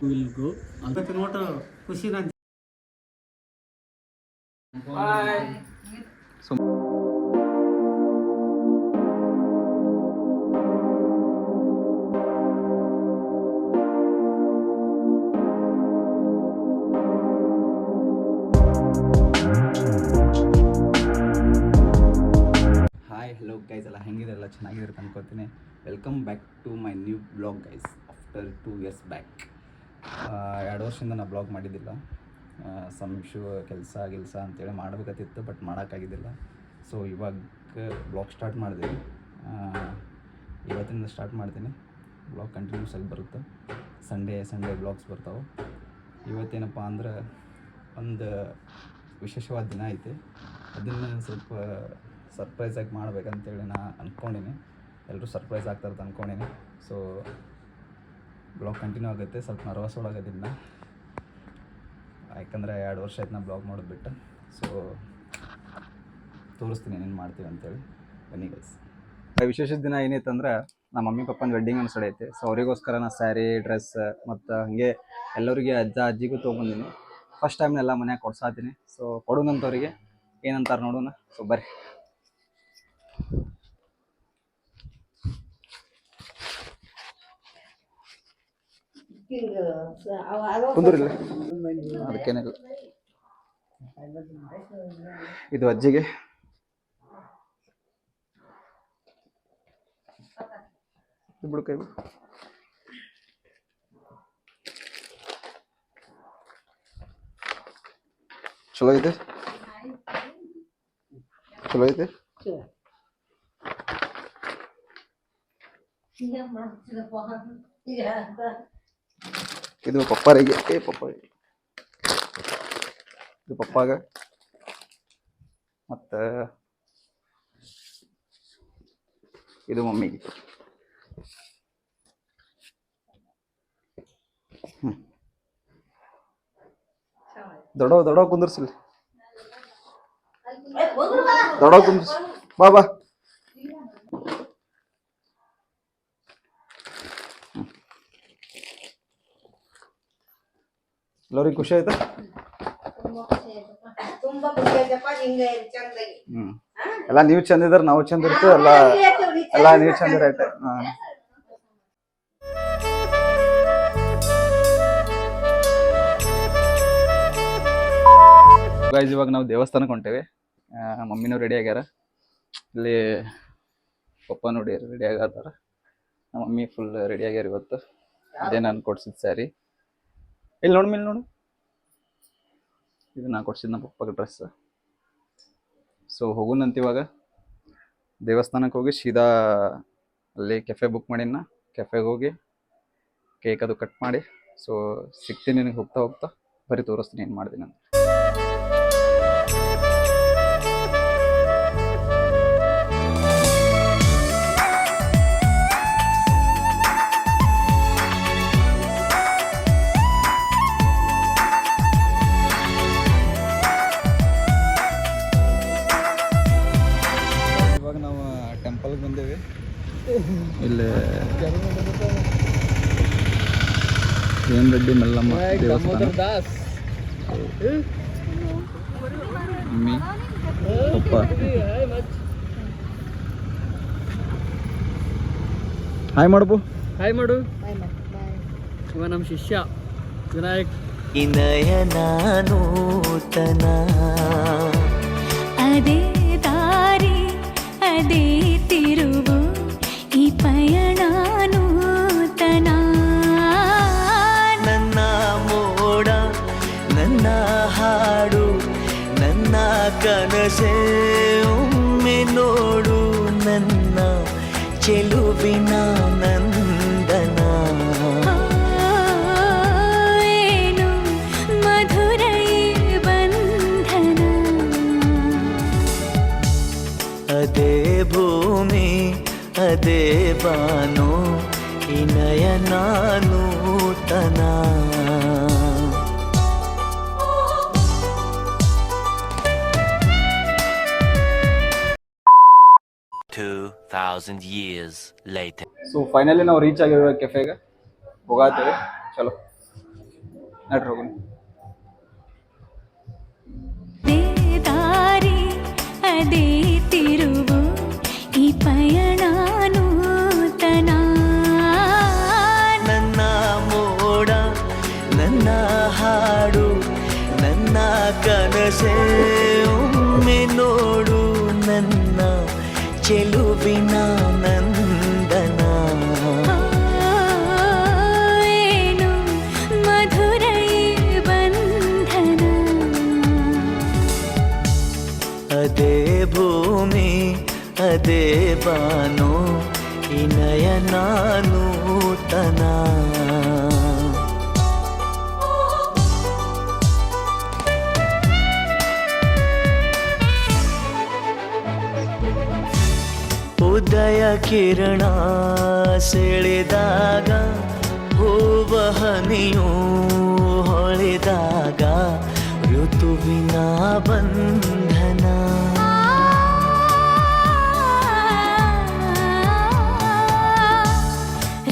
Will go ಅದಕ್ಕೆ ನೋಟ ಖುಷಿ ನಾನು ಹಾಯ್ ಹಲೋ ಗೈಸ್ ಎಲ್ಲ ಹೆಂಗಿದೆಲ್ಲ ಚೆನ್ನಾಗಿದ್ರೆ ಅನ್ಕೋತೀನಿ. Welcome back to my new blog guys after 2 years back. 2 ವರ್ಷದಿಂದ ನಾನು ಬ್ಲಾಗ್ ಮಾಡಿದ್ದಿಲ್ಲ. ಸಮ್ ಕೆಲಸ ಅಂತೇಳಿ ಮಾಡಬೇಕತ್ತಿತ್ತು, ಬಟ್ ಮಾಡೋಕ್ಕಾಗಿದ್ದಿಲ್ಲ. ಸೊ ಇವಾಗ ಬ್ಲಾಗ್ ಸ್ಟಾರ್ಟ್ ಮಾಡಿದೆ. ಇವತ್ತಿಂದ ಸ್ಟಾರ್ಟ್ ಮಾಡ್ತೀನಿ. ಬ್ಲಾಗ್ ಕಂಟಿನ್ಯೂಸ್ ಆಗಿ ಬರುತ್ತೆ. ಸಂಡೇ ಬ್ಲಾಗ್ಸ್ ಬರ್ತಾವೆ. ಇವತ್ತೇನಪ್ಪ ಅಂದ್ರೆ ಒಂದು ವಿಶೇಷವಾದ ದಿನ ಐತೆ. ಅದನ್ನು ಸ್ವಲ್ಪ ಸರ್ಪ್ರೈಸಾಗಿ ಮಾಡ್ಬೇಕಂತೇಳಿ ನಾನು ಅಂದ್ಕೊಂಡಿನಿ. ಎಲ್ಲರೂ ಸರ್ಪ್ರೈಸ್ ಆಗ್ತಾರಂತ ಅಂದ್ಕೊಂಡಿನಿ. ಸೊ ಬ್ಲಾಗ್ ಕಂಟಿನ್ಯೂ ಆಗುತ್ತೆ. ಸ್ವಲ್ಪ ನರ್ವಸ್ ಒಳಗದಿಲ್ಲ, ಯಾಕಂದರೆ 2 ವರ್ಷ ಆಯ್ತು ನಾನು ಬ್ಲಾಗ್ ಮಾಡೋದು. ಸೊ ತೋರಿಸ್ತೀನಿ ಏನೇನು ಮಾಡ್ತೀವಿ ಅಂತೇಳಿ. ಬನ್ನಿ ಗೈಸ್. ವಿಶೇಷ ದಿನ ಏನೈತಂದ್ರೆ ನಮ್ಮ ಮಮ್ಮಿ ಪಪ್ಪನ ವೆಡ್ಡಿಂಗ್ ಅನ್ಸಡೆ ಐತೆ. ಸೊ ಅವರಿಗೋಸ್ಕರ ನಾನು ಸ್ಯಾರಿ, ಡ್ರೆಸ್ ಮತ್ತು ಹಾಗೆ ಎಲ್ಲರಿಗೆ ಅಜ್ಜಿಗೂ ತೊಗೊಂಬಂದಿನಿ. ಫಸ್ಟ್ ಟೈಮ್ ಎಲ್ಲ ಮನ್ಯಾಗ ಕೊಡ್ಸಾತೀನಿ. ಸೊ ಕೊಡೋಣಂತವ್ರಿಗೆ ಏನಂತಾರೆ ನೋಡೋಣ. ಸೊ ಬರ್ರಿ. ಕುಂದ್ರಿಲ್ಲ, ಅದಕ್ಕೇನಿಲ್ಲ. ಇದು ಅಜ್ಜಿಗೆ, ಬಿಡು ಕೈ. ಚಲೋ ಐತೆ, ಚಲೋ ಐತೆ. ಇದು ಪಪ್ಪಾರಿಗೆ, ಇದು ಪಪ್ಪಾಗ, ಮತ್ತು ಇದು ಮಮ್ಮಿಗೆ. ದೊಡ್ಡ ಕುಂದರ್ಸಿಲ್ಲ, ದೊಡ್ಡ ಕುಂದರ್ಸಿ. ಬಾ ಎಲ್ಲರಿಗೂ ಖುಷಿ ಆಯ್ತಾ? ಎಲ್ಲ ನೀವು ಚಂದ ಇದ್ರೆ ನಾವು ಚಂದ ಇರ್ತೇವೆ. ಎಲ್ಲ ನೀವು ಚಂದ ಇರೈತೆ. ಗೈಸ್, ಇವಾಗ ನಾವು ದೇವಸ್ಥಾನಕ್ಕೆ ಹೊಂಟೇವೆ. ಮಮ್ಮಿನೂ ರೆಡಿ ಆಗ್ಯಾರ. ಇಲ್ಲಿ ಪಪ್ಪ ನೋಡಿ ರೆಡಿ ಆಗತ್ತಾರ. ನಮ್ಮ ಮಮ್ಮಿ ಫುಲ್ ರೆಡಿ ಆಗ್ಯಾರ ಇವತ್ತು. ಅದೇ ನಾನು ಕೊಡ್ಸಿದ್ ಸ್ಯಾರಿ. ಇಲ್ಲಿ ನೋಡು, ಇದು ನಾನು ಕೊಡ್ಸಿದ್ ನಮ್ಮ ಪಪ್ಪಗೆ ಡ್ರೆಸ್. ಸೊ ಹೋಗೋಣಂತ ಇವಾಗ ದೇವಸ್ಥಾನಕ್ಕೆ ಹೋಗಿ ಸೀದಾ ಅಲ್ಲಿ ಕೆಫೆ ಬುಕ್ ಮಾಡಿನ. ಕೆಫೆಗೆ ಹೋಗಿ ಕೇಕ್ ಅದು ಕಟ್ ಮಾಡಿ ಸೊ ಸಿಗ್ತೀನಿ ನಿನಗೆ ಹೋಗ್ತಾ ಬರೀ ತೋರಿಸ್ತೀನಿ ಏನು ಮಾಡ್ತೀನಿ ಅಂತ. ಬಂದೇವಿ ಇಲ್ಲಿ ಏನ್ ರೆಡ್ಡಿ ಮಲ್ಲಮ್ಮ ದೇವಸ್ಥಾನ. ಮಮ್ಮಿ ಪಪ್ಪ ಹಾಯ್ ಮಾಡಪ್ಪು. ಹಾಯ್ ಮಾಡು. ಇವ ನಮ್ಮ ಶಿಷ್ಯ ವಿನಾಯಕ್. ನೂತನ ಅದೇ ದಾರಿ ಅದೇ ತಿರುವು ಈ ಪಯಣ ನೂತನ. ನನ್ನ ಮೋಡ, ನನ್ನ ಹಾಡು, ನನ್ನ ಕನಸೆ ಒಮ್ಮೆ ನೋಡು, ನನ್ನ ಚೆಲುವಿನ ನಂದನ. ಏನು ಮಧುರ ಬಂಧನ. ಅದೇ ಭೂಮಿ ಅದೇ ಬಾನು ಈ ನಯನ ನೂತನ. 2,000 years later. ಸೊ ಫೈನಲಿ ನಾವು ರೀಚ್ ಆಗಿರೋ ಕೆಫೆಗೆ ಹೋಗಾತೇವೆ. ಚಲೋ ನಡ್ರಿ ಹೋಗೋಣ. ದಾರಿ ಅದೇ ತಿರುವು ಈ ಪಯಣ ನೂತನ. ನನ್ನ ಮೋಡ ನನ್ನ ಹಾಡು ನನ್ನ ಕನಸೆ ಒಮ್ಮೆ ನೋಡು ನನ್ನ ಚೆಲುವಿನ ನಂದನ. ಏನು ಮಧುರ ಬಂಧನ. ಅದೇ ಭೂಮಿ ಅದೇ ಬಾನು ಈ ನಯನ ನೂತನ. ಉದಯ ಕಿರಣ ಸೆಳೆದಾಗ ಹೂವ ಹನಿಯು ಹೊಳೆದಾಗ ಋತುವಿನ ಬಂಧನ.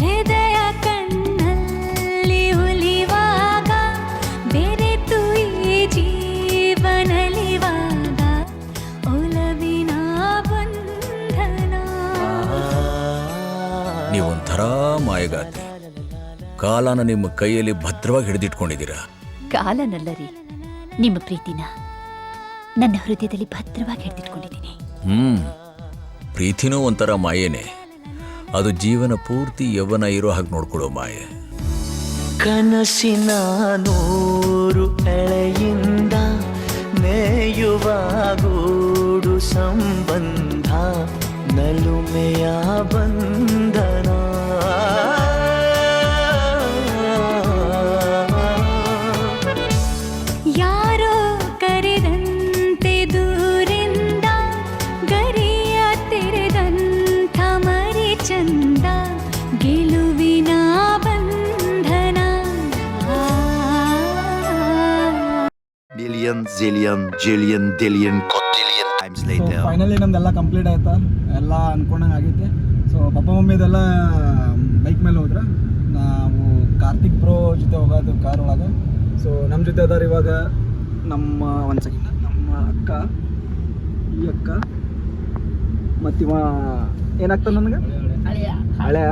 ಹೃದಯ ಕಣ್ಣಲ್ಲಿ ಉಲಿವಾಗ ಬೆರೆತು ಈ ಜೀವನಲಿವಾಗ ಒಲವಿನ ಬಂಧನ. ನೀವೊಂಥರ ಮಾಯಗಾತಿ. ಕಾಲನ ನಿಮ್ಮ ಕೈಯಲ್ಲಿ ಭದ್ರವಾಗಿ ಹಿಡಿದಿಟ್ಕೊಂಡಿದ್ದೀರಾ. ಕಾಲನಲ್ಲ ರೀ, ನಿಮ್ಮ ಪ್ರೀತಿನ ನನ್ನ ಹೃದಯದಲ್ಲಿ ಭದ್ರವಾಗಿ ಹಿಡಿದಿಟ್ಕೊಂಡಿದ್ದೀನಿ. ಪ್ರೀತಿನೂ ಒಂಥರ ಮಾಯೇನೆ. ಅದು ಜೀವನ ಪೂರ್ತಿ ಯೌವನ ಇರೋ ಹಾಗೆ ನೋಡ್ಕೊಳ್ಳೋ ಮಾಯೆ. ಕನಸಿನ ನೂರು ಎಳೆಯಿಂದ ನೇಯುವ ಗೂಡು ಸಂಬಂಧ ನಲುಮೆಯ ಬಂಧನ. ಯಾರೋ ಕರೆದಂತೆ ದೂರಿಂದ ಗರಿಯ ತೆರೆದಂಥ ಮರಿ ಚಂದ ಗೆಲುವಿನ ಬಂಧನ. Million, zillion, jillion, dillion, cotillion times later. Finally ನಮ್ದೆಲ್ಲ ಕಂಪ್ಲೀಟ್ ಆಯ್ತಾ, ಎಲ್ಲ ಅನ್ಕೊಂಡಂಗೆ ಆಗೈತೆ. ಸೊ ಪಪ್ಪ ಮಮ್ಮಿದೆಲ್ಲ ಬೈಕ್ ಮೇಲೆ ಹೋದ್ರೆ ನಾವು ಕಾರ್ತಿಕ್ ಬ್ರೋ ಜೊತೆ ಹೋಗೋದು ಕಾರ್ ಒಳಗೆ. ಸೊ ನಮ್ಮ ಜೊತೆ ಅದಾರ ಇವಾಗ ನಮ್ಮ ಒಂದು ಸೆಕೆಂಡ್ ನಮ್ಮ ಅಕ್ಕ, ಈ ಅಕ್ಕ ಮತ್ತಿವ ಏನಾಗ್ತದೆ ನನಗೆ ಹಳೆಯ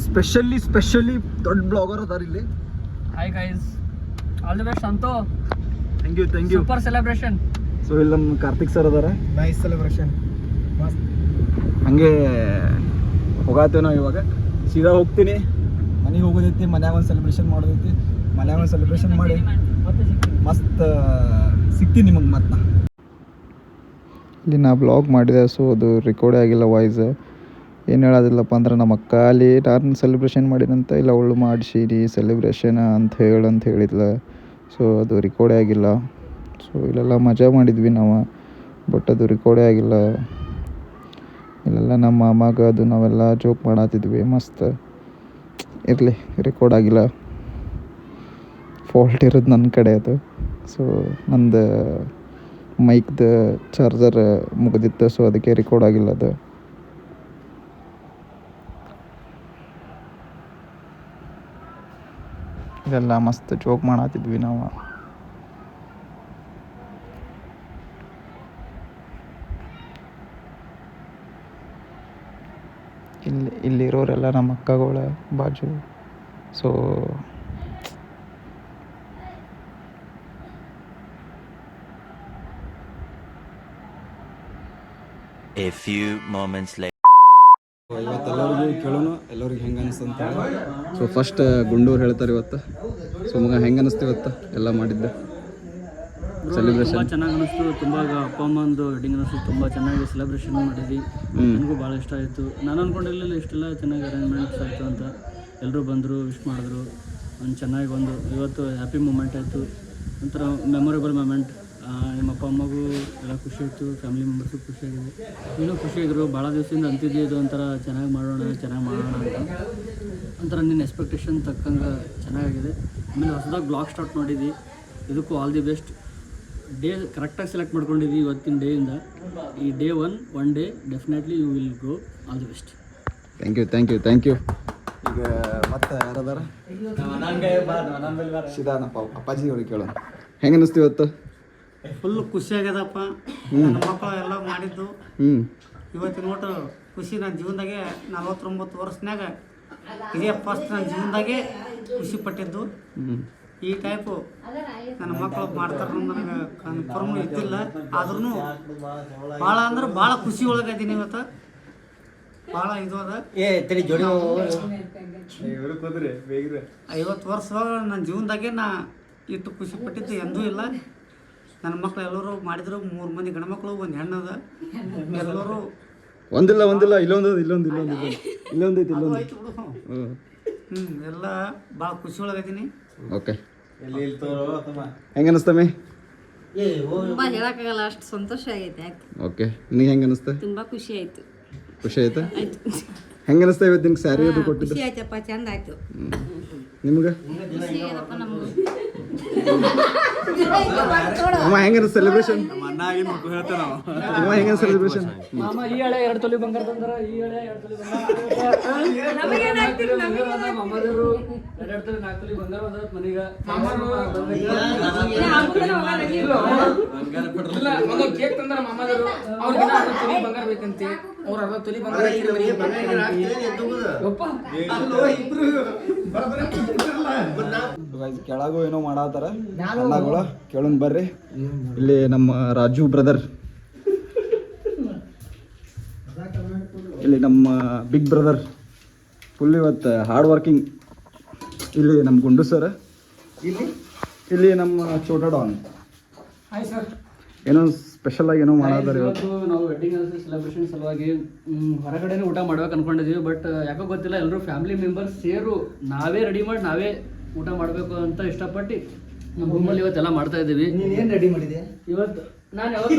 ಸ್ಪೆಷಲಿ ದೊಡ್ಡ ಬ್ಲಾಗರ್ ಅದಾರ ಇಲ್ಲಿ. Hi guys, all the best ಸಂತೋ. Thank you super celebration. So ಇಲ್ಲಿ ನಮ್ಮ ಕಾರ್ತಿಕ್ ಸರ್ ಅದಾರ. Nice celebration. ಹಂಗೆ ಹೋಗಾತೇವೆ ನಾವು ಇವಾಗ. ಸೀದಾ ಹೋಗ್ತೀನಿ, ಮನೆಗೆ ಹೋಗೋದೈತಿ, ಮನ್ಯಾಗ ಒಂದು ಸೆಲೆಬ್ರೇಷನ್ ಮಾಡೋದೈತಿ. ಮನ್ಯಾಗ ಒಂದು ಸೆಲೆಬ್ರೇಷನ್ ಮಾಡಿ ಮಸ್ತ್ ಸಿಗ್ತೀನಿ ನಿಮಗೆ ಮತ್ತೆ. ಇಲ್ಲಿ ನಾ ಬ್ಲಾಗ್ ಮಾಡಿದೆ, ಸೊ ಅದು ರೆಕಾರ್ಡ್ ಆಗಿಲ್ಲ ವಾಯ್ಸ್. ಏನು ಹೇಳೋದಿಲ್ಲಪ್ಪ ಅಂದ್ರೆ ನಮ್ಮ ಅಕ್ಕ ಅಲ್ಲಿ ನಾನು ಸೆಲೆಬ್ರೇಷನ್ ಮಾಡಿದಂತ ಇಲ್ಲ ಅವಳು ಮಾಡಿಸಿರಿ ಸೆಲೆಬ್ರೇಷನ್ ಅಂತ ಹೇಳಿದ್ಲ. ಸೊ ಅದು ರೆಕಾರ್ಡೇ ಆಗಿಲ್ಲ. ಸೊ ಇಲ್ಲೆಲ್ಲ ಮಜಾ ಮಾಡಿದ್ವಿ ನಾವು, ಬಟ್ ಅದು ರೆಕಾರ್ಡೇ ಆಗಿಲ್ಲ. ಇಲ್ಲೆಲ್ಲ ನಮ್ಮ ಮಾಮಾಗ ಅದು ನಾವೆಲ್ಲ ಜೋಕ್ ಮಾಡತ್ತಿದ್ವಿ ಮಸ್ತ್. ಇರಲಿ, ರೆಕಾರ್ಡ್ ಆಗಿಲ್ಲ. ಫಾಲ್ಟ್ ಇರೋದು ನನ್ನ ಕಡೆ ಅದು. ಸೊ ನಂದು ಮೈಕ್ದು ಚಾರ್ಜರ್ ಮುಗಿದಿತ್ತು, ಸೊ ಅದಕ್ಕೆ ರೆಕಾರ್ಡ್ ಆಗಿಲ್ಲ ಅದು. ಇದೆಲ್ಲ ಮಸ್ತ್ ಜೋಕ್ ಮಾಡತ್ತಿದ್ವಿ ನಾವು. ಇಲ್ಲಿರೋರೆಲ್ಲ ನಮ್ಮ ಅಕ್ಕಗಳ ಬಾಜು. So A few moments later. ಇವತ್ತೆಲ್ಲರಿಗೂ ಕೇಳೋಣ ಎಲ್ಲರಿಗೆ ಹೆಂಗೆ ಅನಿಸ್ತಂತ. ಸೊ ಫಸ್ಟ್ ಗುಂಡೂರು ಹೇಳ್ತಾರೆ ಇವತ್ತು. ಸೊ ಮಗ ಹೆಂಗೆ ಅನಿಸ್ತು ಇವತ್ತು ಎಲ್ಲ ಮಾಡಿದ್ದೆ ಸೆಲೆಬ್ರೇಷನ್? ತುಂಬ ಚೆನ್ನಾಗಿ ಅನಿಸ್ತು. ತುಂಬ ಅಪ್ಪ ಅಮ್ಮಂದು ವೆಡ್ಡಿಂಗ್ ಅನಿಸ್ತು. ತುಂಬ ಚೆನ್ನಾಗಿ ಸೆಲೆಬ್ರೇಷನ್ ಮಾಡಿದ್ವಿ. ನನಗೂ ಭಾಳ ಇಷ್ಟ ಆಯಿತು. ನಾನು ಅಂದ್ಕೊಂಡಿರಲಿಲ್ಲ ಇಷ್ಟೆಲ್ಲ ಚೆನ್ನಾಗಿ ಅರೇಂಜ್ಮೆಂಟ್ಸ್ ಆಯಿತು ಅಂತ. ಎಲ್ಲರೂ ಬಂದರು, ವಿಶ್ ಮಾಡಿದ್ರು. ಒಂದು ಚೆನ್ನಾಗಿ ಒಂದು ಇವತ್ತು ಹ್ಯಾಪಿ ಮೂಮೆಂಟ್ ಆಯಿತು, ಒಂಥರ ಮೆಮೊರೇಬಲ್ ಮೂಮೆಂಟ್. ನಿಮ್ಮ ಅಪ್ಪ ಅಮ್ಮಗೂ ಎಲ್ಲ ಖುಷಿ ಆಯಿತು, ಫ್ಯಾಮಿಲಿ ಮೆಂಬರ್ಸು ಖುಷಿಯಾಗಿದೆ, ಇನ್ನೂ ಖುಷಿಯಾಗಿದ್ರು. ಭಾಳ ದಿವಸದಿಂದ ಅಂತಿದ್ದೆ ಇದು ಒಂಥರ ಚೆನ್ನಾಗಿ ಮಾಡೋಣ ಅಂತ. ಒಂಥರ ನಿನ್ನ ಎಕ್ಸ್ಪೆಕ್ಟೇಷನ್ ತಕ್ಕಂಗೆ ಚೆನ್ನಾಗಿದೆ. ಆಮೇಲೆ ಹೊಸದಾಗಿ ಬ್ಲಾಗ್ ಸ್ಟಾರ್ಟ್ ಮಾಡಿದ್ವಿ, ಇದಕ್ಕೂ ಆಲ್ ದಿ ಬೆಸ್ಟ್. ಡೇ ಕರೆಕ್ಟಾಗಿ ಸೆಲೆಕ್ಟ್ ಮಾಡ್ಕೊಂಡಿದ್ದೀವಿ ಇವತ್ತಿನ ಡೇಯಿಂದ. ಈ day one day definitely you will go. All the best. Thank you. ಈಗ ಮತ್ತೆ ಯಾರದಾರ ಸಿದಾನಪ್ಪ ಅಪ್ಪಾಜಿ ಅವ್ರಿಗೆ ಕೇಳೋಣ. ಹೆಂಗೆ ಅನ್ನಿಸ್ತು ಇವತ್ತು? ಫುಲ್ ಖುಷಿ ಆಗ್ಯದಪ್ಪ. ನನ್ನ ಮಕ್ಕಳು ಎಲ್ಲ ಮಾಡಿದ್ದು ಇವತ್ತಿನ ಒಟ್ಟು ಖುಷಿ. ನನ್ನ ಜೀವನದಾಗೆ 49 ವರ್ಷನಾಗ ಇದೇ ಫಸ್ಟ್ ನನ್ನ ಜೀವನದಾಗೆ ಖುಷಿ ಪಟ್ಟಿದ್ದು. ಈ ಟೈಪು ನನ್ನ ಮಕ್ಕಳು ಮಾಡ್ತಾರೆ ನನಗೆ ಕನ್ಫರ್ಮ್ ಇದ್ದಿಲ್ಲ. ಆದ್ರೂ ಭಾಳ ಅಂದ್ರೆ ಭಾಳ ಖುಷಿ ಒಳಗಿದ್ದೀನಿ ಇವತ್ತು. ಭಾಳ ಇದು ಅದ. 50 ವರ್ಷವಾಗ ನನ್ನ ಜೀವನದಾಗೆ ನಾ ಇಷ್ಟು ಖುಷಿ ಪಟ್ಟಿದ್ದು ಎಂದೂ ಇಲ್ಲ. ನನ್ನ ಮಕ್ಕಳು ಎಲ್ಲರೂ ಮಾಡಿದ್ರು. 3 ಮಂದಿ ಗಂಡ್ಮಕ್ಳು, 1 ಹೆಣ್ಣದ. ಎಲ್ಲರೂ ಒಂದಿಲ್ಲ ಇಲ್ಲೊಂದು ಎಲ್ಲ ಭಾಳ ಖುಷಿ ಒಳಗಿದ್ದೀನಿ. ಓಕೆ, ಹೆಂಗೆ ಅನಿಸ್ತಮ್ಮಿ? ತುಂಬಾ ಹೇಳಕ್ಕಾಗಲ್ಲ, ಅಷ್ಟು ಸಂತೋಷ ಆಗೈತೆ. ಓಕೆ, ನೀ ಹೆಂಗೆ ಅನಿಸ್ತ? ತುಂಬಾ ಖುಷಿ ಆಯ್ತು. ಖುಷಿ ಆಯ್ತಾ? ಹೆಂಗೆ ಅನಿಸ್ತಾ ಇವತ್ತಿನ ಸ್ಯಾರಿ ಅದು ಕೊಟ್ಟಿದ್ದು? ಖುಷಿ ಆಯ್ತಪ್ಪ, ಚಂದ ಆಯ್ತು. ನಿಮ್ಗೆ ಖುಷಿ ಆಗ್ಯದಪ್ಪ ನಮ್ಗೆ. ಅಮ್ಮ ಹೆಂಗ ಸೆಲೆಬ್ರೇಷನ್? ಅಮ್ಮ ಹೆಂಗ ಸೆಲೆಬ್ರೇಷನ್? ಮಾಮ ಈ ಹಳೆ 2 ತೊಲಿ ಬಂಗಾರ ತಂದ್ರ. ಈ ಹಳೆ 2 ತೊಲಿ ಬಂಗಾರ ಮಾಮದರು 2 ತೊಲಿ 4 ತೊಲಿ ಬಂಗಾರ ಬಂದ ಮನೀಗ. ಕೇಕ್ ತಂದ್ರ ಮಾಮದರು ಅವ್ರಿಗೆ 2 ತೊಲಿ ಬಂಗಾರ ಬೇಕಂತೆ. ಅವ್ರ 2 ತೊಲಿ ಬಂಗಾರ ಕೆಳಗೂ ಏನೋ ಮಾಡತ್ತಾರ ಅಣ್ಣಗಳು. ಕೇಳೋಣ ಬರ್ರಿ. ಇಲ್ಲಿ ನಮ್ಮ ರಾಜು ಬ್ರದರ್, ಇಲ್ಲಿ ನಮ್ಮ ಬಿಗ್ ಬ್ರದರ್ ಫುಲ್ ಇವತ್ತು ಹಾರ್ಡ್ ವರ್ಕಿಂಗ್. ಇಲ್ಲಿ ನಮ್ಮ ಗುಂಡು ಸರ್, ಇಲ್ಲಿ ನಮ್ಮ ಚೋಟ ಡಾನ್. ಏನೋ ಸ್ಪೆಷಲ್ ಆಗಿ ಏನೋ ಮಾಡತ್ತಾರ ಇವತ್ತು. ನಾವು ವೆಡ್ಡಿಂಗ್ ಸೆಲೆಬ್ರೇಷನ್ ಸಲುವಾಗಿ ಹೊರಗಡೆನೇ ಊಟ ಮಾಡ್ಬೇಕು ಅನ್ಕೊಂಡಿದ್ವಿ. ಬಟ್ ಯಾಕೋ ಗೊತ್ತಿಲ್ಲ, ಎಲ್ಲರೂ ಫ್ಯಾಮಿಲಿ ಮೆಂಬರ್ಸ್ ಸೇರು ನಾವೇ ರೆಡಿ ಮಾಡಿ ನಾವೇ ಊಟ ಮಾಡಬೇಕು ಅಂತ ಇಷ್ಟಪಟ್ಟು ನಮ್ಮ ರೂಮಲ್ಲಿ ಇವತ್ತೆಲ್ಲ ಮಾಡ್ತಾ ಇದ್ದೀವಿ. ಏನ್ ರೆಡಿ ಮಾಡಿದೆ ಇವತ್ತು? ನಾನು ಯಾವತ್ತು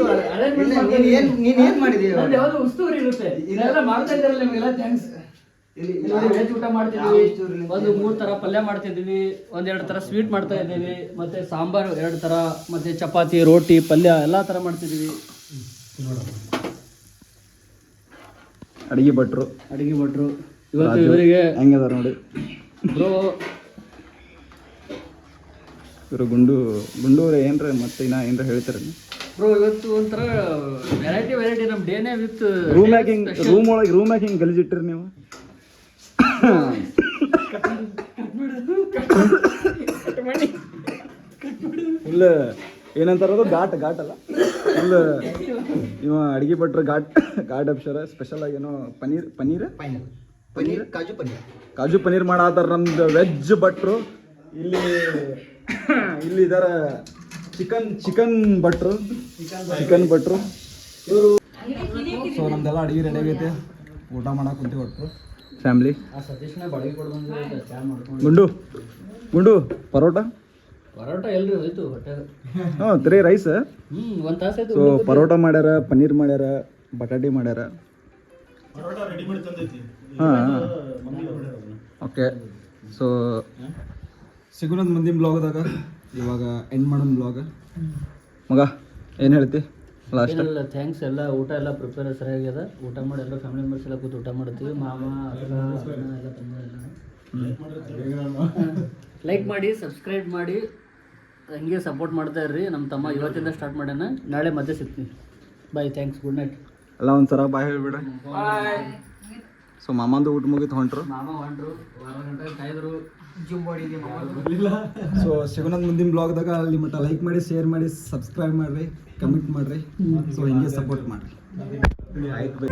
ಯಾವ್ದು ಉಸ್ತುವಾರಿ ಇರುತ್ತೆ ಇದೆಲ್ಲ ಮಾಡ್ತಾ ಇದ್ದಾರಲ್ಲ, ನಿಮಗೆಲ್ಲ ಥ್ಯಾಂಕ್ಸ್. ವೆಜ್ ಊಟ ಮಾಡ್ತಿದ್ವಿ, 3 ಥರ ಪಲ್ಯ ಮಾಡ್ತಿದ್ವಿ, 1-2 ಥರ ಸ್ವೀಟ್ ಮಾಡ್ತಾ ಇದ್ದೀವಿ, ಮತ್ತೆ ಸಾಂಬಾರು 2 ಥರ, ಮತ್ತೆ ಚಪಾತಿ, ರೋಟಿ, ಪಲ್ಯ ಎಲ್ಲ ಥರ ಮಾಡ್ತಿದ್ದೀವಿ. ಅಡಿಗೆ ಭಟ್ರು ಇವತ್ತು ಇವರಿಗೆ ಹೆಂಗದಾರ ನೋಡಿ ಬ್ರೋ. ಇವರು ಗುಂಡೂರ ಏನ್ರ ಮತ್ತೆ ಇನ್ನ ಏನ್ರ ಹೇಳ್ತಾರೆ ಬ್ರೋ? ಇವತ್ತು ಒಂಥರ ವೆರೈಟಿ ನಮ್ಮ ಡೇನೇ ವಿತ್ ರೂಮ್ ಒಳಗೆ ರೂಮ್ ಹಿಂಗೆ ಗಲೀಜಿಟ್ರಿ ನೀವು. ಫುಲ್ ಏನಂತಾರದು ಘಾಟ್ ಅಲ್ಲ, ಫುಲ್ ಇವ ಅಡಿಗೆ ಭಟ್ರು ಘಾಟ್ ಅಪ್ಸರ. ಸ್ಪೆಷಲ್ ಆಗಿ ಏನೋ ಪನ್ನೀರ್ ಕಾಜು ಪನ್ನೀರ್ ಮಾಡತ್ತಾರ ನಮ್ದು ವೆಜ್ ಭಟ್ರು. ಇಲ್ಲಿ ಇದಾರ ಚಿಕನ್ ಭಟ್ರು. ಸೊ ನಮ್ದೆಲ್ಲ ಅಡಿಗೆ ರೆಡಿ ಆಗೈತೆ, ಊಟ ಮಾಡಕ್ ಕುಂತೀವಿ ಒಟ್ಟು ಫ್ಯಾಮಿಲಿ. ಗುಂಡು ಪರೋಟ ಎಲ್ರಿ ಹೋಯ್ತು ಹೊಟ್ಟೆ. ಹಾಂ 3 ರೈಸ್. 1 ತಾಸು ಆಯ್ತು. ಸೊ ಪರೋಟ ಮಾಡ್ಯಾರ, ಪನ್ನೀರ್ ಮಾಡ್ಯಾರ, ಬಟಾಟಿ ಮಾಡ್ಯಾರ. ಹಾಂ ಓಕೆ. ಸೊ ಸಿಗೋಣ ಮುಂದಿನ ಬ್ಲಾಗ್ದಾಗ. ಇವಾಗ ಎಂಡ್ ಮಾಡೋಣ ಬ್ಲಾಗ್. ಮಗ ಏನು ಹೇಳ್ತಿ ಲಾಸ್ಟ್? ಥ್ಯಾಂಕ್ಸ್. ಎಲ್ಲ ಊಟ ಎಲ್ಲ ಪ್ರಿಪೇರ್ ಸರಿಯಾಗ್ಯದ. ಊಟ ಮಾಡಿ ಎಲ್ಲ ಫ್ಯಾಮಿಲಿ ಮೆಂಬರ್ಸ್ ಎಲ್ಲ ಕೂತು ಊಟ ಮಾಡ್ತೀವಿ. ಮಾಮ ಎಲ್ಲ ಲೈಕ್ ಮಾಡಿ, ಸಬ್ಸ್ಕ್ರೈಬ್ ಮಾಡಿ, ಹಂಗೆ ಸಪೋರ್ಟ್ ಮಾಡ್ತಾ ಇರ್ರಿ. ನಮ್ಮ ತಮ್ಮ ಇವತ್ತಿಂದ ಸ್ಟಾರ್ಟ್ ಮಾಡ್ಯಾನ, ನಾಳೆ ಮತ್ತೆ ಸಿಗ್ತೀನಿ. ಬಾಯ್, ಥ್ಯಾಂಕ್ಸ್, ಗುಡ್ ನೈಟ್. ಎಲ್ಲ ಒಂದ್ಸಲ ಬಾಯ್ ಹೇಳ್ಬಿಡ್ರಿ. ಸೊ ಮಾಮಂದು ಊಟ ಮುಗಿತು ಹೊಂಟ್ರು. ಮಾಮ ಹೊಂಟ್ರು, 1 ಗಂಟೆ ಕಾಯ್ದರು. ಸೊ ಸಿಗೋಣ ಮುಂದಿನ ಬ್ಲಾಗ್ದಾಗ. ಅಲ್ಲಿ ಮಟ್ಟ ಲೈಕ್ ಮಾಡಿ, ಶೇರ್ ಮಾಡಿ, ಸಬ್ಸ್ಕ್ರೈಬ್ ಮಾಡಿರಿ, ಕಮೆಂಟ್ ಮಾಡಿರಿ. ಸೊ ಹಿಂಗೆ ಸಪೋರ್ಟ್ ಮಾಡಿರಿ. ಆಯ್ತು.